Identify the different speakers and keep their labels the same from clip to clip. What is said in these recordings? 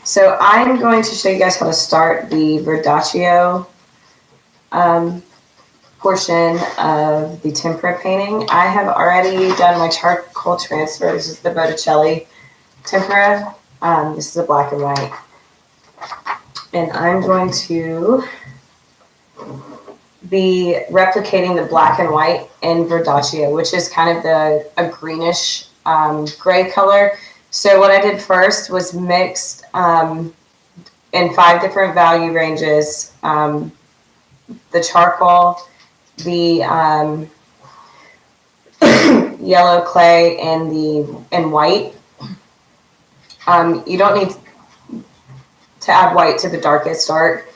Speaker 1: So I'm going to show you guys how to start the Verdaccio portion of the tempera painting. I have already done my charcoal transfer. This is the Botticelli tempera. This is a black and white. And I'm going to be replicating the black and white in Verdaccio, which is kind of a greenish gray color. So what I did first was mixed in 5 different value ranges, the charcoal, the yellow clay, and white. You don't need to add white to the darkest dark.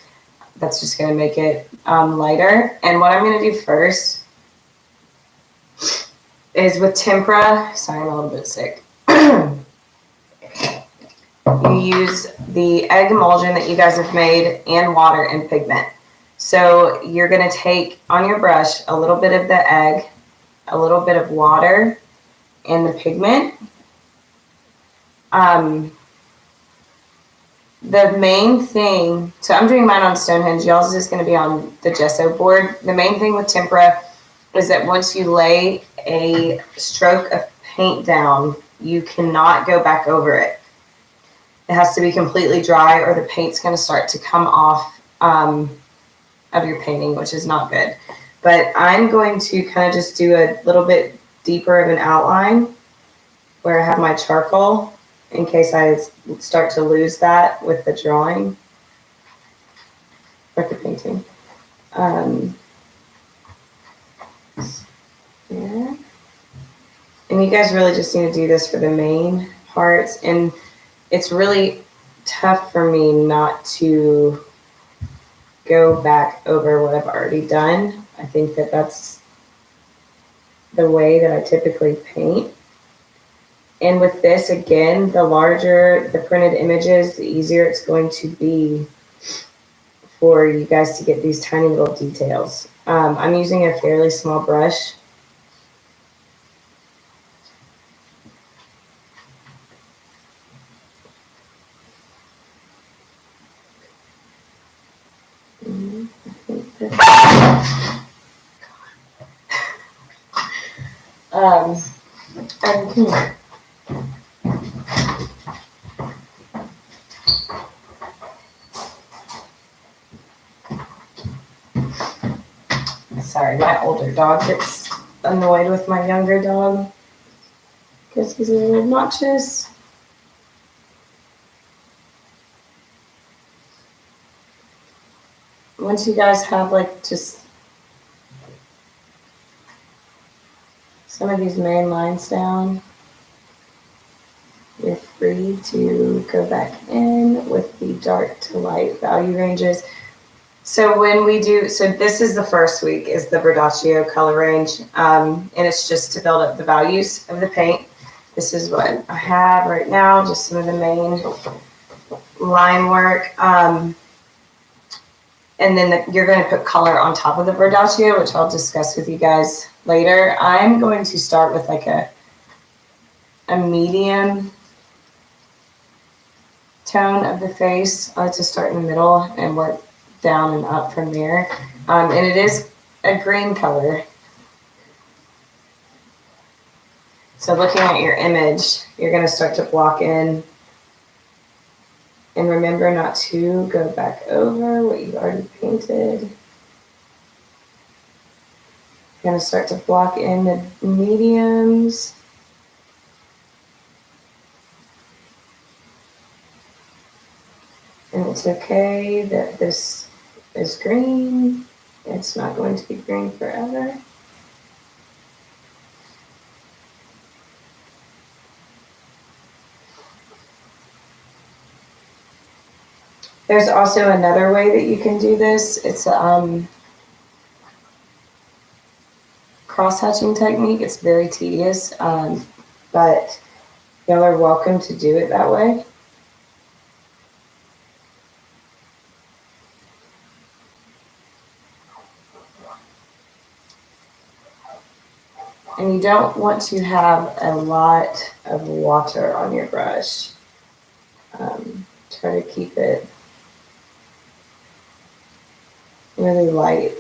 Speaker 1: That's just going to make it lighter. And what I'm going to do first is with tempera. Sorry, I'm a little bit sick. You use the egg emulsion that you guys have made and water and pigment. So you're going to take on your brush a little bit of the egg, a little bit of water, and the pigment. The main thing, so I'm doing mine on Stonehenge, y'all's is going to be on the gesso board. The main thing with tempera is that once you lay a stroke of paint down, you cannot go back over it. It has to be completely dry or the paint's going to start to come off of your painting, which is not good. But I'm going to kind of just do a little bit deeper of an outline where I have my charcoal in case I start to lose that with the drawing or the painting. Yeah. And you guys really just need to do this for the main parts. And it's really tough for me not to go back over what I've already done. I think that that's the way that I typically paint. And with this, again, the larger the printed images, the easier it's going to be for you guys to get these tiny little details. I'm using a fairly small brush. Sorry, my older dog gets annoyed with my younger dog because he's a little obnoxious. Once you guys have like just some of these main lines down, you're free to go back in with the dark to light value ranges. So when we do, so this is the first week, is the Verdaccio color range, and it's just to build up the values of the paint. This is what I have right now, just some of the main line work. And then you're going to put color on top of the Verdaccio, which I'll discuss with you guys later. I'm going to start with like a medium tone of the face. I like to start in the middle and work down and up from there. And it is a green color. So looking at your image, you're going to start to block in. And remember not to go back over what you've already painted. You're going to start to block in the mediums. And it's okay that this is green. It's not going to be green forever. There's also another way that you can do this. It's a cross-hatching technique. It's very tedious, but y'all are welcome to do it that way. And you don't want to have a lot of water on your brush. try to keep it really light.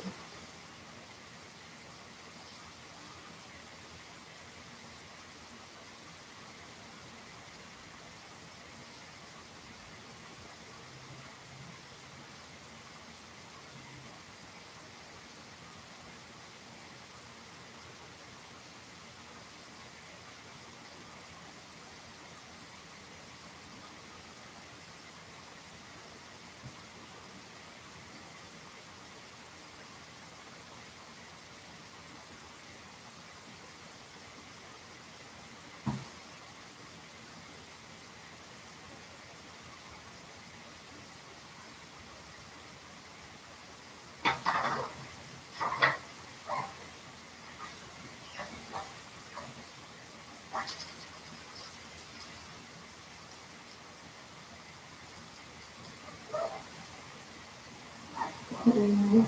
Speaker 1: Mm-hmm.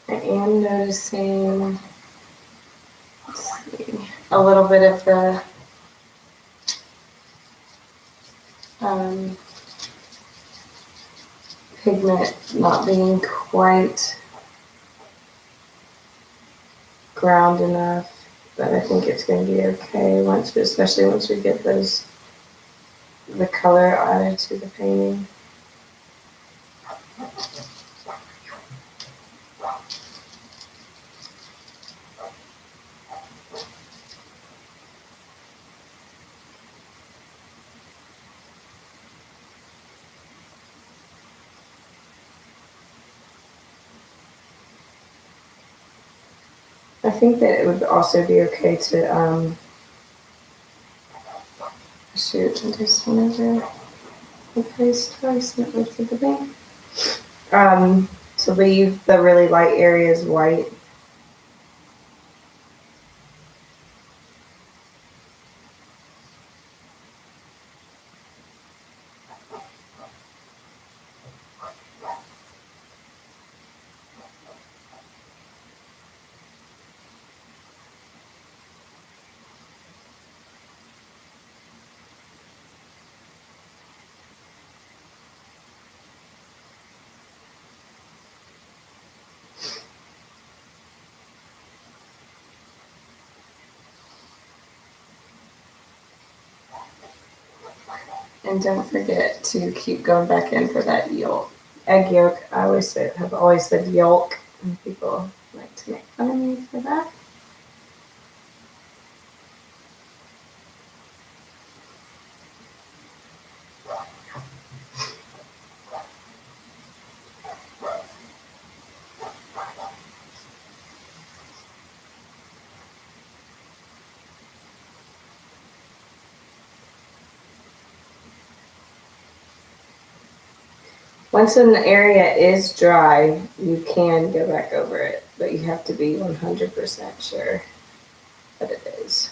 Speaker 1: I am noticing, let's see, a little bit of the pigment not being quite ground enough, but I think it's going to be okay especially once we get the color added to the painting. I think that it would also be okay to, shoot, I just whenever the face twice and it looks at the paint. To leave the really light areas white. And don't forget to keep going back in for that yolk. Egg yolk. I have always said yolk, and people like to make fun of me for that. Once an area is dry, you can go back over it, but you have to be 100% sure that it is.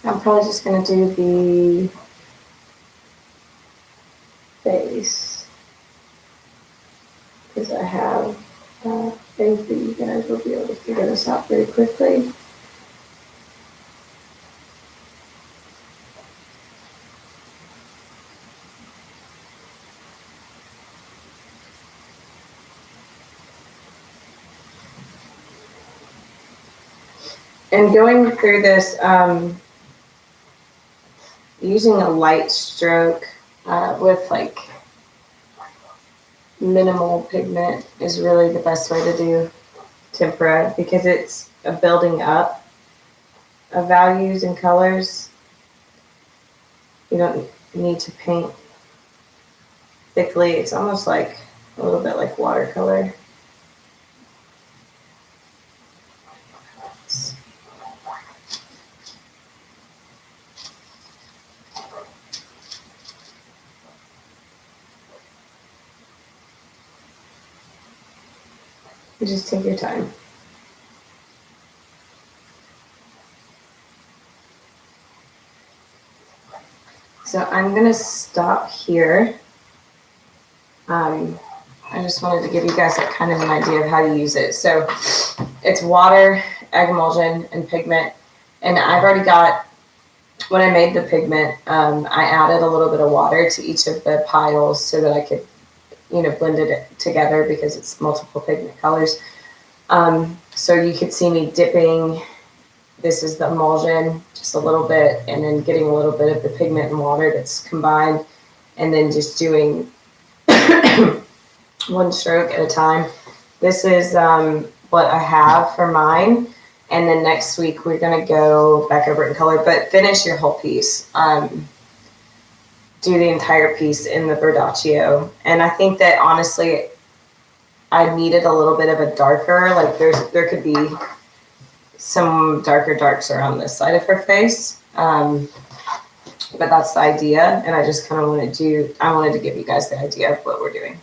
Speaker 1: I'm probably just going to do the face because I have faith that you guys will be able to figure this out pretty quickly. And going through this, using a light stroke with like minimal pigment is really the best way to do tempera, because it's a building up of values and colors. You don't need to paint thickly. It's almost like a little bit like watercolor. You just take your time. So I'm going to stop here. I just wanted to give you guys kind of an idea of how to use it. So it's water, egg emulsion, and pigment. And I've already got, when I made the pigment, I added a little bit of water to each of the piles so that I could, blend it together because it's multiple pigment colors. So you could see me dipping. This is the emulsion, just a little bit, and then getting a little bit of the pigment and water that's combined, and then just doing one stroke at a time. This is what I have for mine, and then next week we're going to go back over it in color, but finish your whole piece. Do the entire piece in the Verdaccio. And I think that honestly, I needed a little bit of a darker, like there could be some darker darks around this side of her face. But that's the idea. And I just kind of wanted to give you guys the idea of what we're doing.